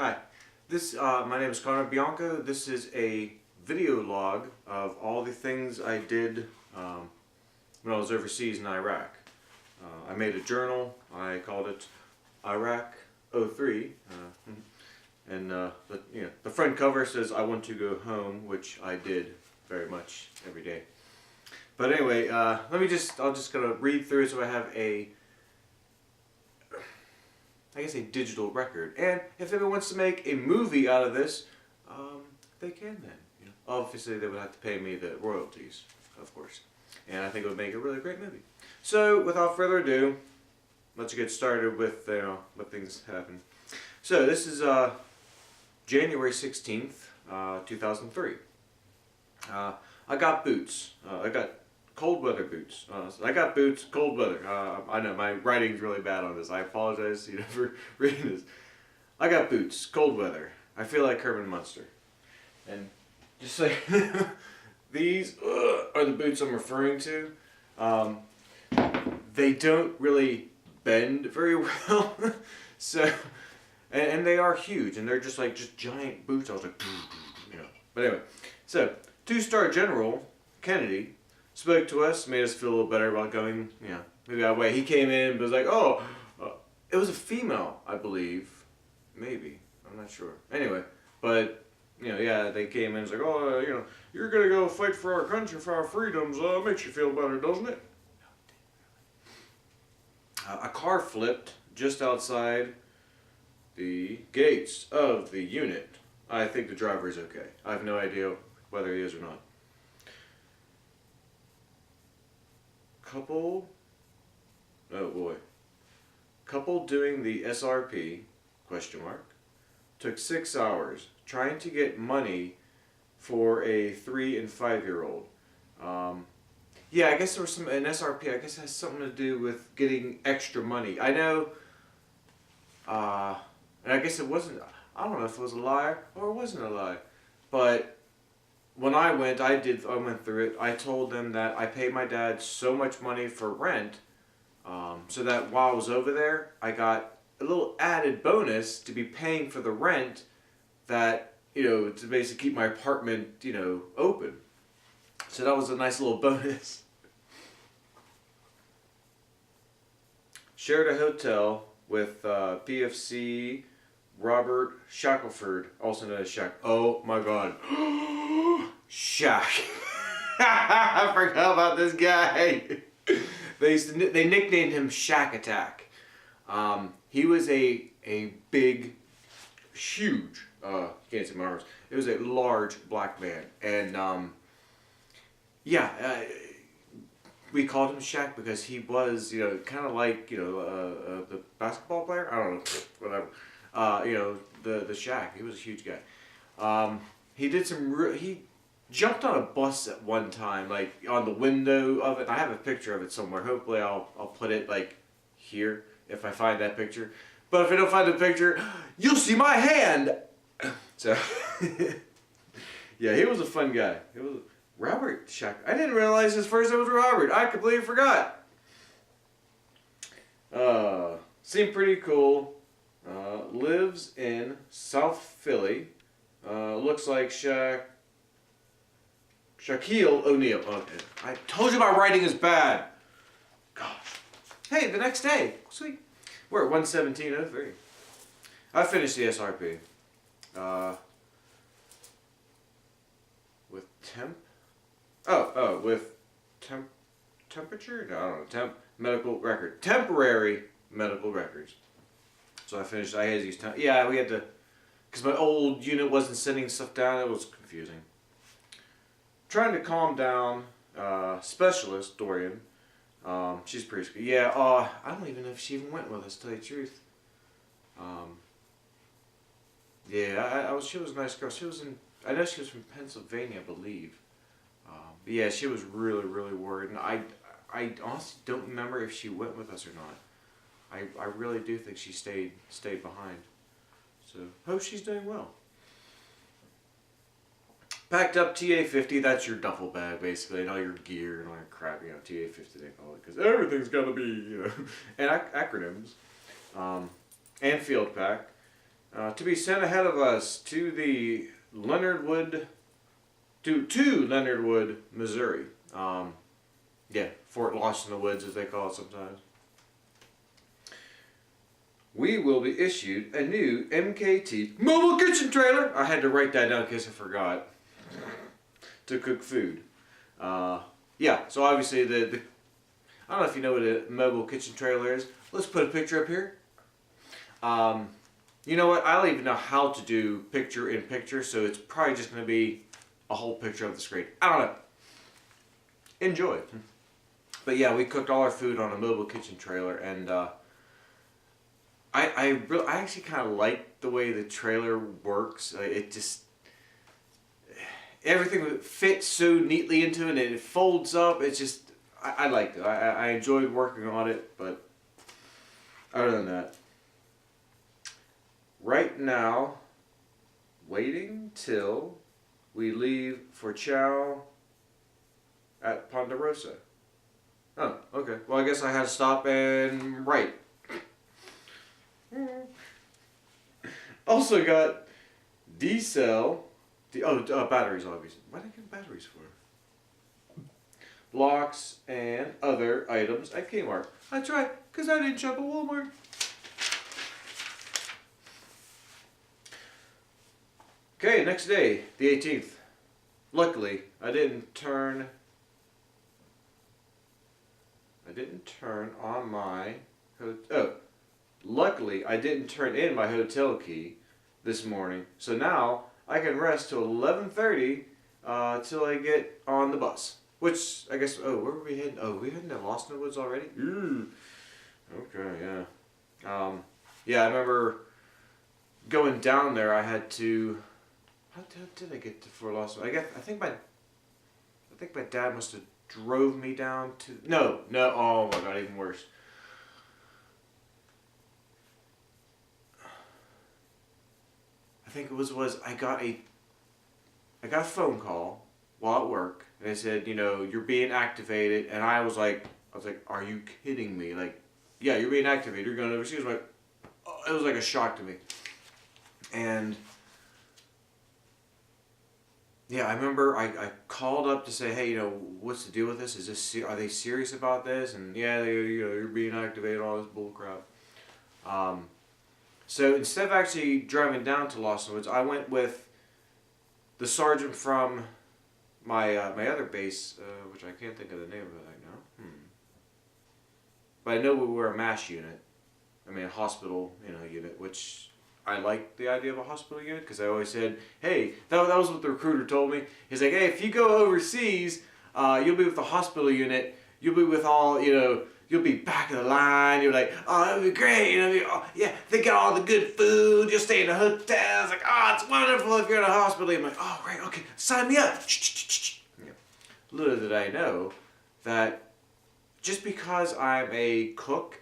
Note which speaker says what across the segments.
Speaker 1: Hi, my name is Connor Bianco. This is a video log of all the things I did when I was overseas in Iraq. I made a journal. I called it Iraq '03, and the front cover says "I want to go home," which I did very much every day. But anyway, I'll just gonna read through so I have I guess a digital record. And if anyone wants to make a movie out of this, they can then. Obviously, they would have to pay me the royalties, of course. And I think it would make a really great movie. So, without further ado, let's get started with what things happen. So, this is January 16th, 2003. I got boots. I got cold weather boots. I got boots, cold weather. I know my writing's really bad on this. I apologize, for reading this. I got boots, cold weather. I feel like Herman Munster. And just like these are the boots I'm referring to. They don't really bend very well. So, and they are huge, and they're just giant boots. I was like, But anyway, so 2-star General Kennedy spoke to us, made us feel a little better about going, maybe that way. He came in and was like, it was a female, I believe. Maybe. I'm not sure. Anyway, but, they came in and was like, you're going to go fight for our country, for our freedoms. Makes you feel better, doesn't it? A car flipped just outside the gates of the unit. I think the driver is okay. I have no idea whether he is or not. Couple doing the SRP, took 6 hours trying to get money for a 3 and 5-year-old. Yeah, I guess there was an SRP, I guess it has something to do with getting extra money. I know, and I guess it wasn't, I don't know if it was a lie or it wasn't a lie, but when I went through it. I told them that I paid my dad so much money for rent, so that while I was over there, I got a little added bonus to be paying for the rent that, to basically keep my apartment, open. So that was a nice little bonus. Shared a hotel with PFC Robert Shackelford, also known as Shaq. Oh my God. Shaq. I forgot about this guy. They nicknamed him Shaq Attack. He was a big, huge, can't say my arms. It was a large black man, and we called him Shaq because he was, kind of like, the basketball player. I don't know, whatever. The Shaq. He was a huge guy. He did he jumped on a bus at one time, like on the window of it. I have a picture of it somewhere. Hopefully I'll put it like here if I find that picture. But if I don't find the picture, you'll see my hand. So yeah, he was a fun guy. It was Robert Shaq. I didn't realize his first name was Robert. I completely forgot. Seemed pretty cool. Lives in South Philly. Looks like Shaquille O'Neal. Okay. I told you my writing is bad. Gosh. Hey, the next day. Sweet. We're at 117:03. I finished the SRP. With temperature? No, I don't know. Medical record. Temporary medical records. So I finished. I had to use time. Yeah, we had to, because my old unit wasn't sending stuff down. It was confusing. Trying to calm down. Specialist Dorian. She's pretty good. Yeah. I don't even know if she even went with us. To tell you the truth. Yeah. She was a nice girl. I know she was from Pennsylvania, I believe. But yeah, she was really, really worried, and I honestly don't remember if she went with us or not. I really do think she stayed behind. So, hope she's doing well. Packed up TA-50, that's your duffel bag, basically, and all your gear and all your crap, TA-50 they call it, because everything's got to be, and acronyms. And field pack. to be sent ahead of us to the Leonard Wood, to Leonard Wood, Missouri. Yeah, Fort Lost in the Woods, as they call it sometimes. We will be issued a new MKT mobile kitchen trailer. I had to write that down in case I forgot. To cook food. Yeah, so obviously the I don't know if you know what a mobile kitchen trailer is. Let's put a picture up here. You know what? I don't even know how to do picture in picture, so it's probably just going to be a whole picture of the screen. I don't know. Enjoy. But yeah, we cooked all our food on a mobile kitchen trailer, and I actually kind of like the way the trailer works. It just, everything fits so neatly into it, and it folds up. It's just, I liked it. I enjoyed working on it, but other than that, right now, waiting till we leave for chow at Ponderosa. Oh, okay. Well, I guess I had to stop and write. Also got D-cell. Batteries, obviously. What did I get batteries for? Locks and other items at Kmart. That's right, because I didn't shop at Walmart. Okay, next day, the 18th. Luckily, I didn't turn on my luckily I didn't turn in my hotel key this morning. So now I can rest till 11:30 till I get on the bus. Which I guess where were we heading? Oh, we heading to Lost in the Woods already? Okay, yeah. Yeah, I remember going down there. I had to. How did I get to Fort Lost? I think my dad must have drove me down to. No. Oh my God, even worse. I think it was I got a phone call while at work, and they said, you're being activated, and I was like, are you kidding me? Like, yeah, you're being activated. You're going overseas. Like, it was like a shock to me, and. Yeah, I remember I called up to say, hey, what's the deal with this? Are they serious about this? And yeah, you're being activated, all this bull crap. So instead of actually driving down to Lost in the Woods, I went with the sergeant from my other base, which I can't think of the name of it right now. But I know we were a MASH unit. I mean, a hospital, unit, which. I like the idea of a hospital unit because I always said, hey, that was what the recruiter told me. He's like, hey, if you go overseas, you'll be with the hospital unit. You'll be with all, you'll be back of the line. You're like, oh, that'll be great. Yeah, they got all the good food. You'll stay in the hotels. Like, oh, it's wonderful if you're in a hospital. I'm like, oh, great, okay, sign me up. Yeah. Little did I know that just because I'm a cook,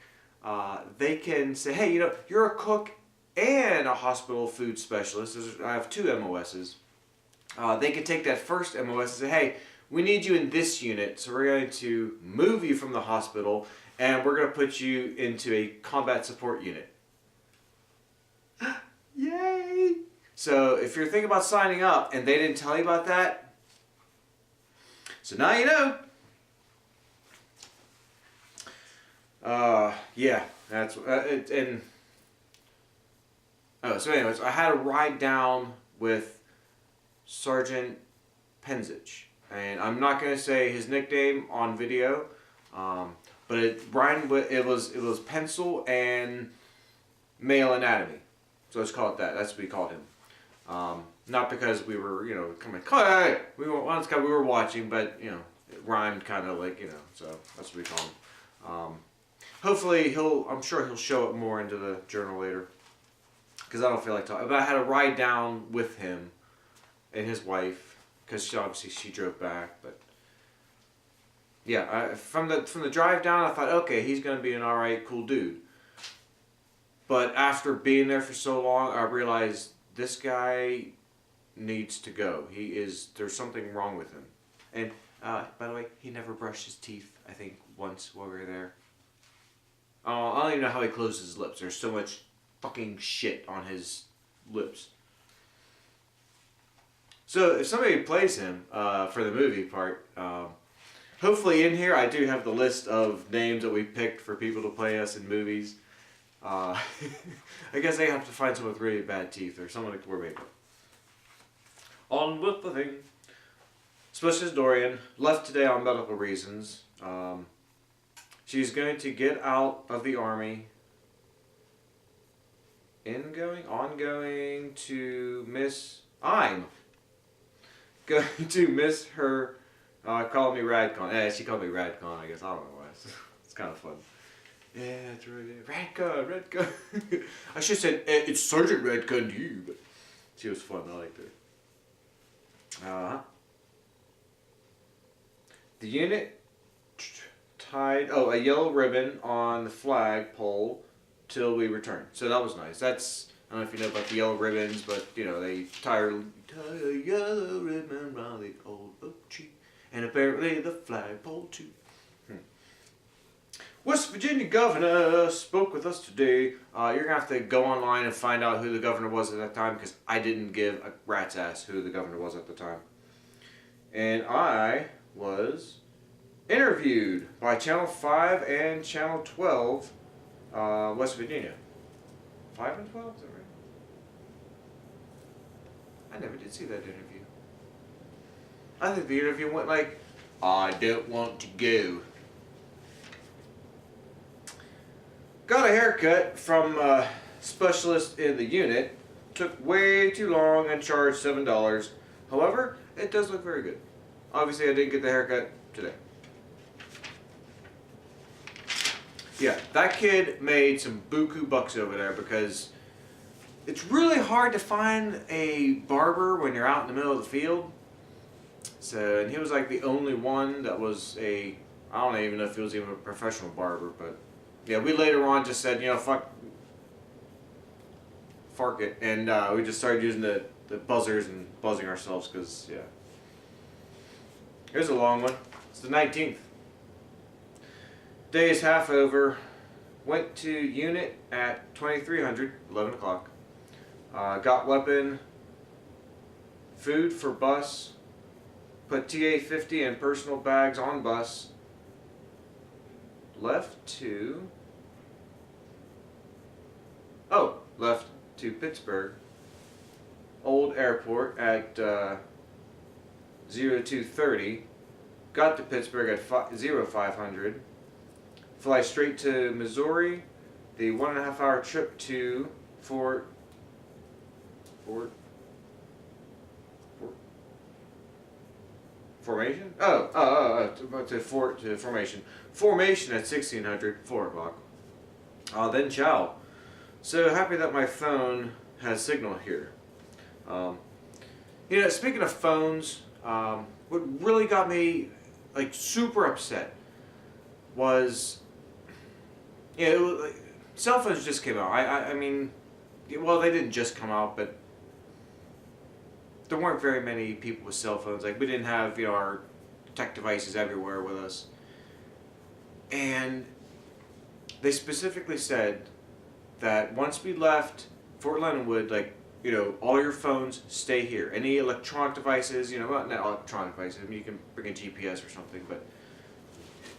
Speaker 1: they can say, hey, you're a cook and a hospital food specialist. I have 2 MOSs. They can take that first MOS and say, hey, we need you in this unit, so we're going to move you from the hospital and we're going to put you into a combat support unit. Yay! So if you're thinking about signing up and they didn't tell you about that, so now you know. Yeah, that's it, and. Oh, so anyways, I had a ride down with Sergeant Penzich, and I'm not gonna say his nickname on video, but it was Pencil and Male Anatomy, so let's call it that. That's what we called him. Not because we were coming. Hey! We were watching, but it rhymed kind of like so that's what we call him. Hopefully I'm sure he'll show up more into the journal later. Because I don't feel like talking. But I had a ride down with him and his wife, because obviously she drove back. But yeah, from the drive down, I thought, okay, he's gonna be an alright, cool dude. But after being there for so long, I realized this guy needs to go. There's something wrong with him. And by the way, he never brushed his teeth. I think once while we were there. I don't even know how he closed his lips. There's so much fucking shit on his lips. So if somebody plays him for the movie part, hopefully in here I do have the list of names that we picked for people to play us in movies. I guess they have to find someone with really bad teeth or someone that can wear makeup. On with the thing. Specialist Dorian, left today on medical reasons. She's going to get out of the army. Ongoing to miss... I'm going to miss her calling me Radcon. Yeah, she called me Radcon, I guess. I don't know why. It's kind of fun. Yeah, that's right. Radcon. I should have said, it's Sergeant Radcon to you, but she was fun. I liked her. The unit tied a yellow ribbon on the flag pole till we return. So that was nice. That's, I don't know if you know about the yellow ribbons, but you know, they tie a yellow ribbon around the old oak tree, and apparently the flagpole too. West Virginia governor spoke with us today. You're gonna have to go online and find out who the governor was at that time, because I didn't give a rat's ass who the governor was at the time. And I was interviewed by Channel 5 and Channel 12, West Virginia. 5 and 12, is that right? I never did see that interview. I think the interview went like, I don't want to go. Got a haircut from a specialist in the unit. Took way too long and charged $7. However, it does look very good. Obviously, I didn't get the haircut today. Yeah, that kid made some buku bucks over there, because it's really hard to find a barber when you're out in the middle of the field. So, and he was like the only one that was I don't even know if he was even a professional barber, but yeah, we later on just said, you know, fuck it, and we just started using the buzzers and buzzing ourselves, because, yeah. Here's a long one. It's the 19th. Day is half over. Went to unit at 2300, 11 o'clock. Got weapon, food for bus, put TA-50 and personal bags on bus. Left to Pittsburgh. Old Airport at 0230. Got to Pittsburgh at 0500. Fly straight to Missouri. The 1.5 hour trip to Formation? To Formation. Formation at 1600, 4 o'clock. Then chow. So happy that my phone has signal here. You know, speaking of phones, what really got me like super upset was, you know, like, cell phones just came out. I mean, well, they didn't just come out, but there weren't very many people with cell phones. Like, we didn't have, you know, our tech devices everywhere with us. And they specifically said that once we left Fort Leonard Wood, like, you know, all your phones stay here. Any electronic devices, you know, well, not electronic devices, I mean, you can bring a GPS or something, but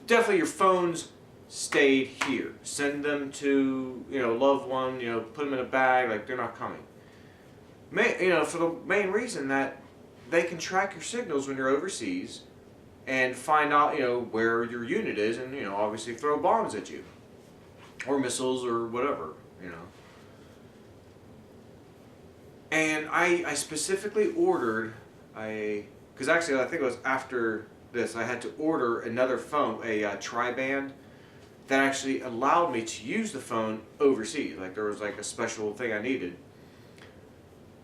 Speaker 1: definitely your phones stayed here. Send them to, you know, loved one, you know, put them in a bag, like, they're not coming. You know, for the main reason that they can track your signals when you're overseas and find out, you know, where your unit is, and, you know, obviously throw bombs at you. Or missiles or whatever, you know. And I specifically ordered because actually I think it was after this, I had to order another phone, a tri-band, that actually allowed me to use the phone overseas. Like, there was like a special thing I needed.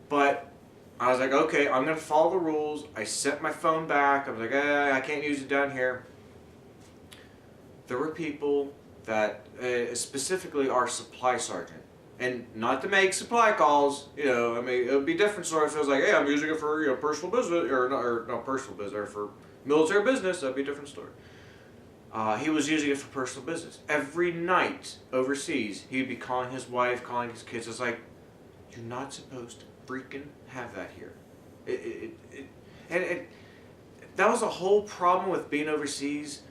Speaker 1: But I was like, okay, I'm going to follow the rules. I sent my phone back. I was like, I can't use it down here. There were people that, specifically our supply sergeant, and not to make supply calls, you know, I mean, it would be a different story if it was like, hey, I'm using it for, you know, personal business, or not personal business, or for military business. That'd be a different story. He was using it for personal business. Every night overseas, he'd be calling his wife, calling his kids. It's like, You're not supposed to freaking have that here. And that was the whole problem with being overseas.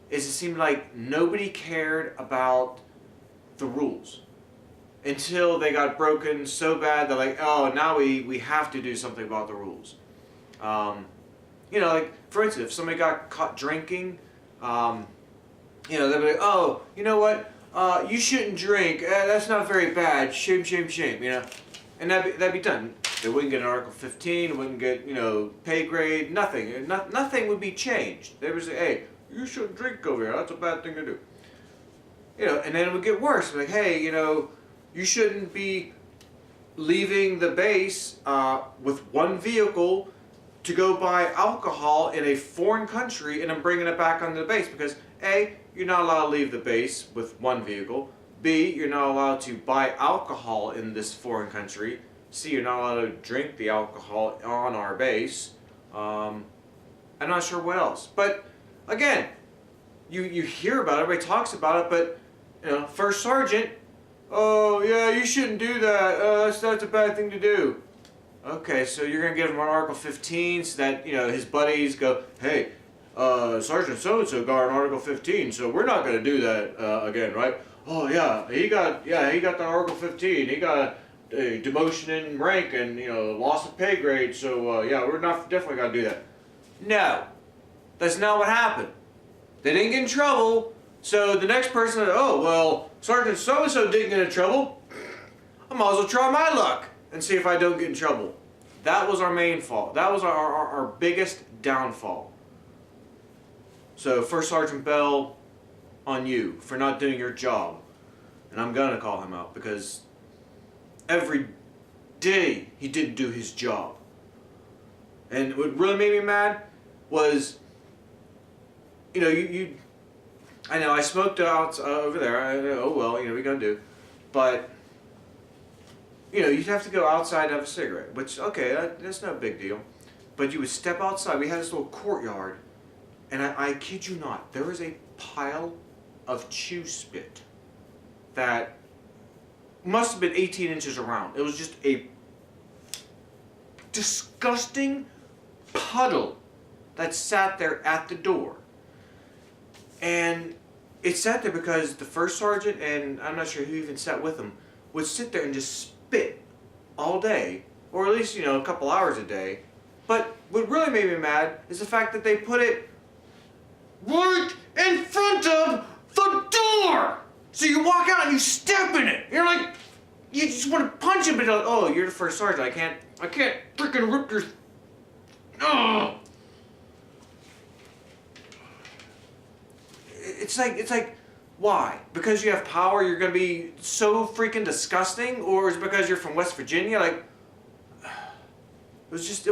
Speaker 1: Is it seemed like nobody cared about the rules until they got broken so bad. They're like, oh, now we have to do something about the rules. Like for instance, if somebody got caught drinking, they'd be like, oh, you know what? You shouldn't drink. That's not very bad. Shame, shame, shame. And that'd be done. They wouldn't get an Article 15. Wouldn't get pay grade. Nothing. Nothing would be changed. They would say, hey, you shouldn't drink over here. That's a bad thing to do. And then it would get worse. Like, hey, you shouldn't be leaving the base with one vehicle to go buy alcohol in a foreign country and then bringing it back onto the base because A, you're not allowed to leave the base with one vehicle. B, you're not allowed to buy alcohol in this foreign country. C, you're not allowed to drink the alcohol on our base. I'm not sure what else. But again, you hear about it, everybody talks about it, but first sergeant, oh yeah, you shouldn't do that. That's a bad thing to do. Okay, so you're gonna give him an Article 15 so that his buddies go, hey, Sergeant so-and-so got an Article 15, so we're not gonna do that again, right? Oh yeah, he got the Article 15. He got a demotion in rank and loss of pay grade. So yeah, we're not definitely gonna do that. No, that's not what happened. They didn't get in trouble. So the next person, oh well, Sergeant so-and-so didn't get in trouble. I might as well try my luck and see if I don't get in trouble. That was our main fault. That was our biggest downfall. So First Sergeant Bell, on you for not doing your job. And I'm gonna call him out because every day he didn't do his job. And what really made me mad was, I know I smoked out over there. Oh well, what are we gonna do? But you'd have to go outside to have a cigarette, which okay, that's no big deal. But you would step outside. We had this little courtyard, and I kid you not, there was a pile of chew spit that must have been 18 inches around. It was just a disgusting puddle that sat there at the door. And it sat there because the first sergeant, and I'm not sure who even sat with him, would sit there and just spit all day, or at least, a couple hours a day. But what really made me mad is the fact that they put it right in front of the door! So you walk out and you step in it. You're like, you just want to punch him, but you're like, oh, you're the first sergeant. I can't freaking rip your. Oh. It's like, why? Because you have power, you're gonna be so freaking disgusting, or is it because you're from West Virginia? Like, it was just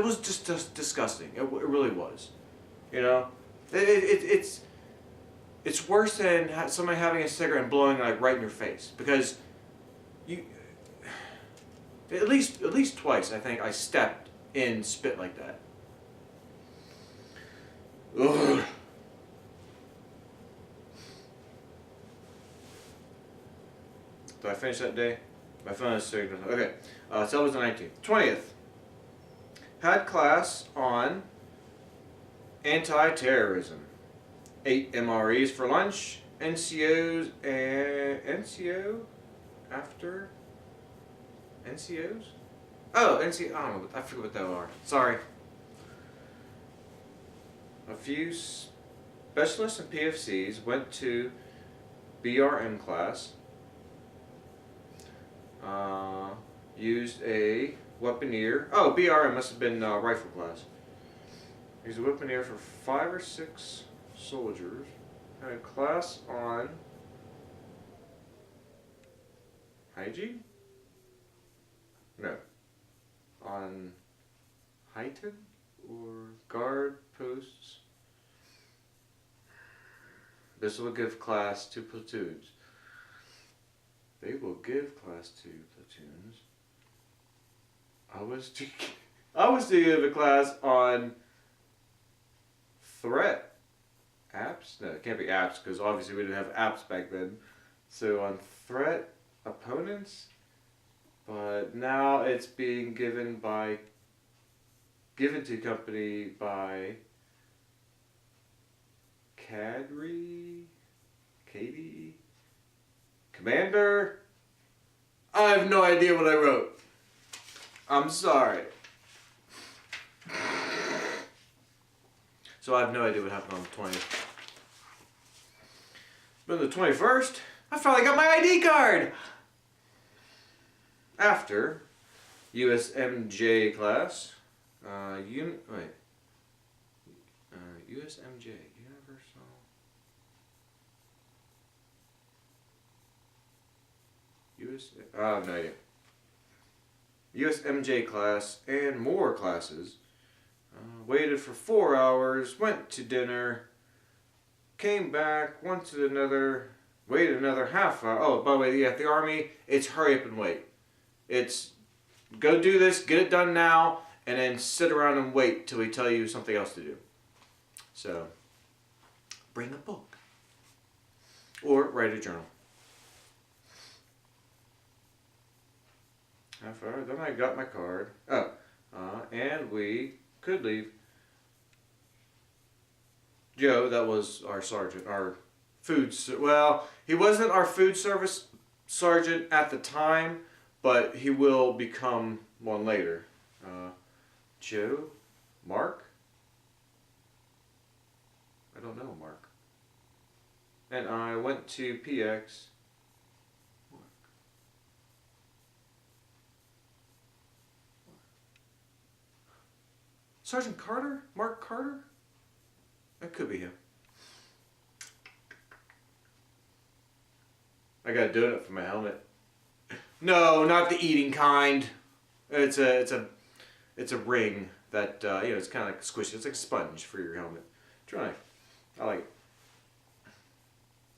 Speaker 1: disgusting. It really was. It's worse than somebody having a cigarette and blowing right in your face, because you at least twice I think I stepped in spit like that. Ugh. Did I finish that day? My phone is signal. Okay, so that was the 19th. 20th. Had class on anti-terrorism. 8 MREs for lunch, NCOs and NCO after NCOs? Oh, NCO, I don't know, I forget what they are. Sorry. A few specialists and PFCs went to BRM class, used a weaponeer. Oh, BRM must have been rifle class. Used a weaponeer for 5 or 6 soldiers. Had a class on hygiene? No. On heighten or guard posts. This will give class to platoons. They will give class to platoons. I was to give a class on threat apps. No, it can't be apps because obviously we didn't have apps back then. So on threat opponents, but now it's being given to company by Katie, Commander. I have no idea what I wrote. I'm sorry. So I have no idea what happened on the 20th. But on the 21st, I finally got my ID card! After USMJ class, USMJ, Universal. I have no idea. USMJ class and more classes. Waited for 4 hours, went to dinner, came back, went to another, waited another half hour. Oh, by the way, yeah, the Army, it's hurry up and wait. It's go do this, get it done now, and then sit around and wait till we tell you something else to do. So, bring a book. Or write a journal. Half hour, then I got my card. And we could leave. Joe, that was our sergeant, our he wasn't our food service sergeant at the time, but he will become one later. Joe, Mark? I don't know Mark. And I went to PX. Sergeant Carter? Mark Carter? That could be him. I got a donut for my helmet. No, not the eating kind. It's a ring that it's kind of like squishy. It's like a sponge for your helmet. Try. I like it.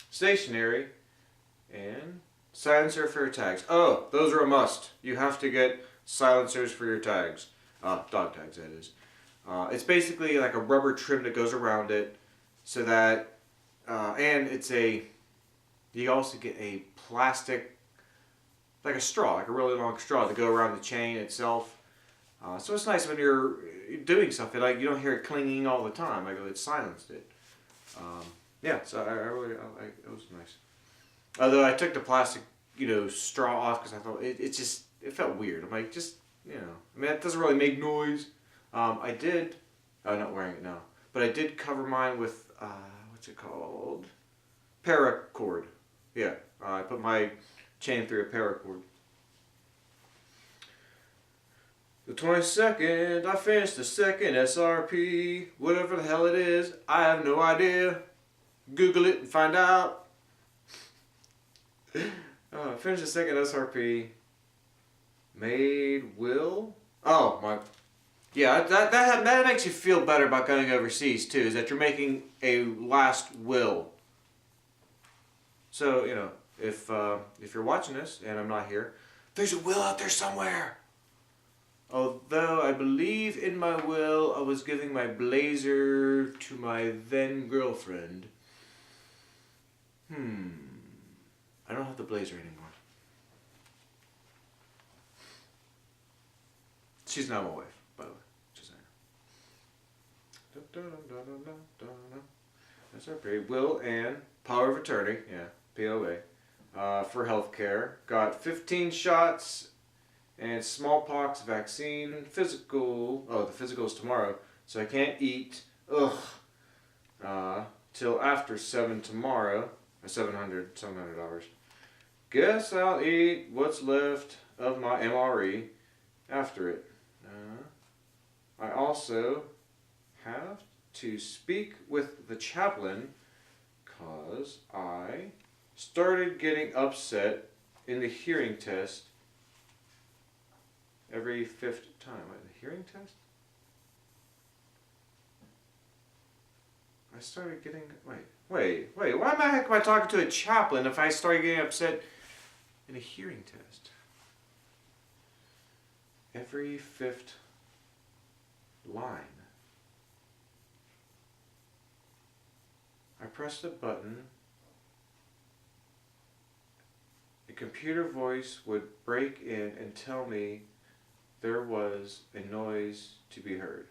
Speaker 1: Stationary and silencer for your tags. Oh, those are a must. You have to get silencers for your tags. Dog tags, that is. It's basically like a rubber trim that goes around it, so that, and you also get a plastic, like a straw, like a really long straw to go around the chain itself. So it's nice when you're doing something, like you don't hear it clinging all the time, like it's silenced it. Yeah, so I really, it was nice. Although I took the plastic, straw off because I thought it felt weird. I'm like, it doesn't really make noise. I'm not wearing it now, but I did cover mine with, what's it called? Paracord. Yeah, I put my chain through a paracord. The 22nd, I finished the second SRP, whatever the hell it is, I have no idea. Google it and find out. Finished the second SRP. Made will. Oh my. Yeah, that makes you feel better about going overseas too. Is that you're making a last will. So if you're watching this and I'm not here, there's a will out there somewhere. Although I believe in my will I was giving my blazer to my then girlfriend. I don't have the blazer anymore. She's now my wife, by the way. Just saying. That's our pretty will and power of attorney. Yeah, POA. For healthcare, got 15 shots and smallpox vaccine. Physical. Oh, the physical is tomorrow, so I can't eat. Till after 7 tomorrow. $700. Guess I'll eat what's left of my MRE after it. I also have to speak with the chaplain because I started getting upset in the hearing test every 5th time. Wait, the hearing test? I started getting... Wait. Why the heck am I talking to a chaplain if I started getting upset in a hearing test? Every 5th line. I pressed a button. It computer voice would break in and tell me there was a noise to be heard.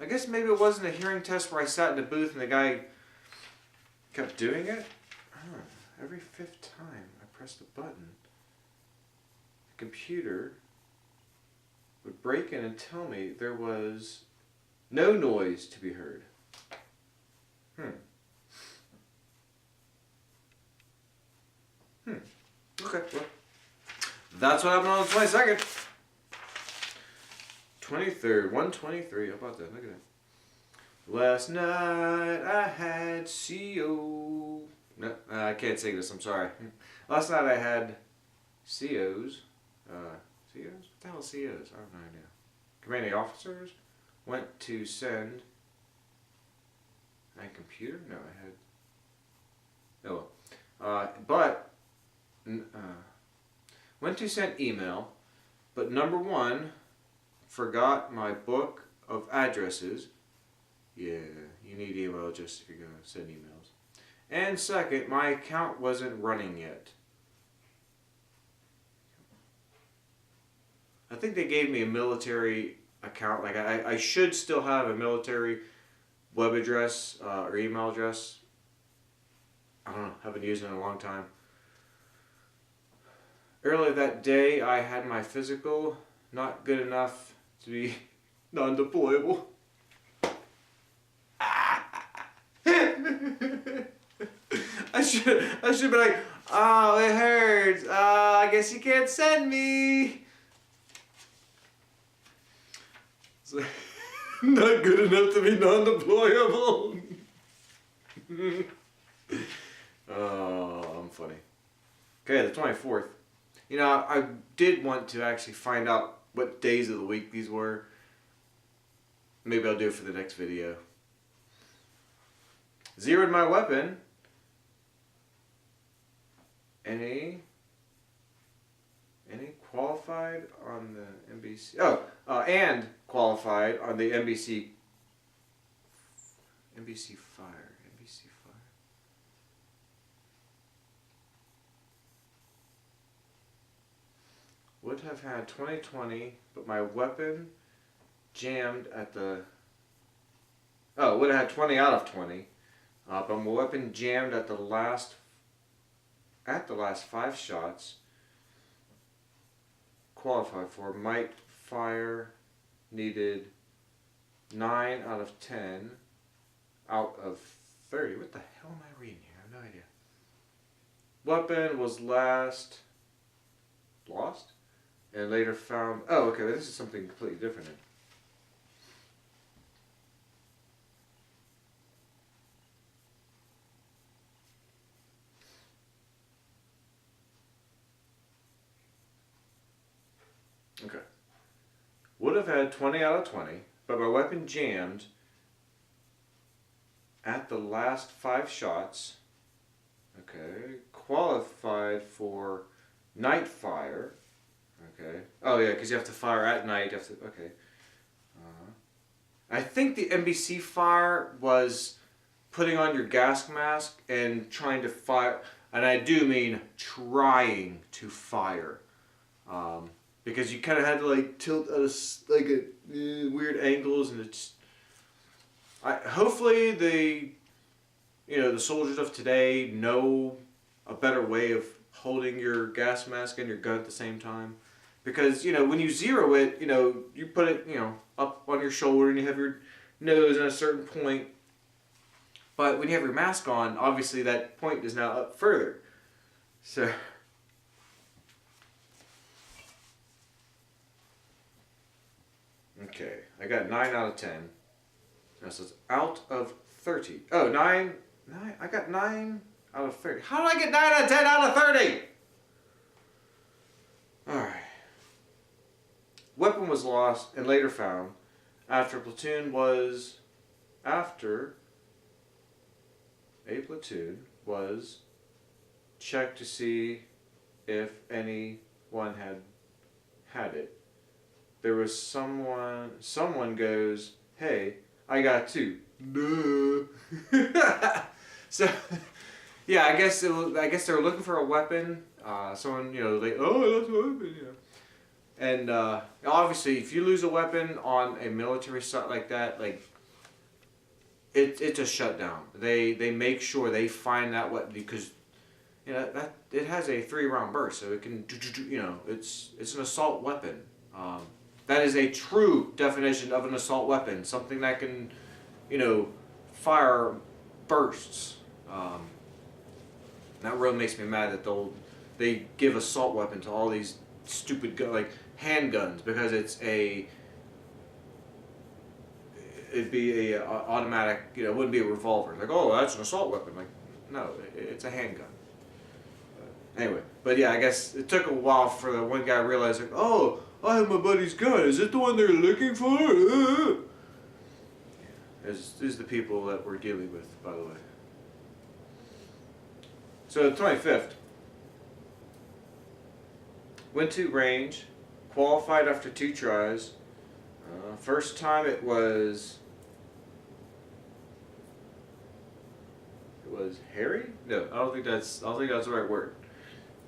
Speaker 1: I guess maybe it wasn't a hearing test where I sat in the booth and the guy kept doing it. I don't know. Every fifth time I pressed a button, the computer would break in and tell me there was no noise to be heard. Okay, well, that's what happened on the 22nd. 23rd, 123. How about that? Look at that. Last night I had CO. No, I can't sing this. I'm sorry. Last night I had COs. COs? What the hell are COs? I have no idea. Commanding officers went to send. And computer? No, I had. Oh well. Went to send email, but number one, forgot my book of addresses. Yeah, you need email just if you're going to send emails. And second, my account wasn't running yet. I think they gave me a military account. Like I should still have a military web address or email address. I don't know. Haven't used it in a long time. Earlier that day, I had my physical. Not good enough to be non-deployable. I should be like, oh, it hurts. I guess you can't send me. It's like, not good enough to be non-deployable. Oh, I'm funny. Okay, the 24th. You know, I did want to actually find out what days of the week these were. Maybe I'll do it for the next video. Zeroed my weapon. Any qualified on the NBC? And qualified on the NBC Fire. Would have had 2020, but my weapon jammed at the. Oh, would have had 20 out of 20, but my weapon jammed at the last 5 shots. Qualified for might fire, needed 9 out of 10 out of 30. What the hell am I reading here? I have no idea. Weapon was lost and later found. Oh, okay, this is something completely different. Okay. Would have had 20 out of 20, but my weapon jammed at the last 5 shots. Okay. Qualified for night fire. Okay. Oh yeah, because you have to fire at night. You have to. Okay. I think the NBC fire was putting on your gas mask and trying to fire, and I do mean trying to fire. Because you kind of had to like tilt at weird angles, and it's. Hopefully the soldiers of today know a better way of holding your gas mask and your gun at the same time, because when you zero it, you put it up on your shoulder and you have your nose at a certain point, but when you have your mask on, obviously that point is now up further. So. Okay, I got 9 out of 10. Now so it's out of 30. Oh, 9. I got 9 out of 30. How did I get 9 out of 10 out of 30? Alright. Weapon was lost and later found after a platoon was checked to see if anyone had it. There was someone goes, "Hey, I got 2. Duh. So, yeah, I guess they're looking for a weapon. Someone, that's a weapon, And obviously, if you lose a weapon on a military site like that, like it's a shutdown. They make sure they find that weapon because that it has a 3-round burst, so it can it's an assault weapon. That is a true definition of an assault weapon, something that can fire bursts. That really makes me mad that they give assault weapon to all these stupid like handguns because it'd be a automatic, it wouldn't be a revolver. Like, oh, that's an assault weapon. Like, no, it's a handgun. Anyway, but yeah, I guess it took a while for the one guy to realize, like, oh, I have my buddy's gun. Is it the one they're looking for? This is the people that we're dealing with, by the way. So the 25th. Went to range, qualified after 2 tries. First time it was hairy? No, I don't think that's the right word.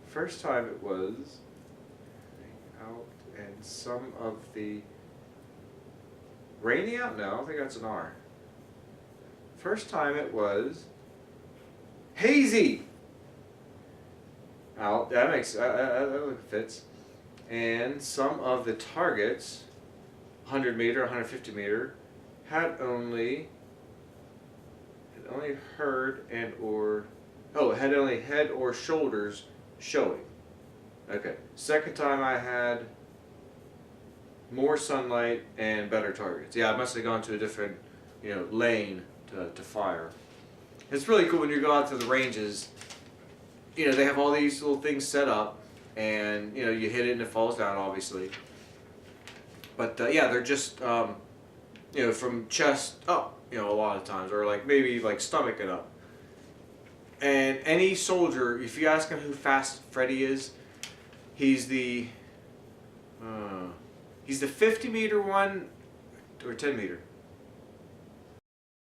Speaker 1: First time it was out and some of the rainy out? No, I don't think that's an R. First time it was hazy out. That makes that fits. And some of the targets, 100 meter, 150 meter, had only had only head or shoulders showing. Okay. Second time I had more sunlight and better targets. Yeah, I must have gone to a different, lane to fire. It's really cool when you go out to the ranges. They have all these little things set up, and you hit it and it falls down, obviously. But yeah, they're just from chest up, a lot of times, or like maybe like stomach and up. And any soldier, if you ask him who Fast Freddy is, he's the 50 meter one or 10 meter.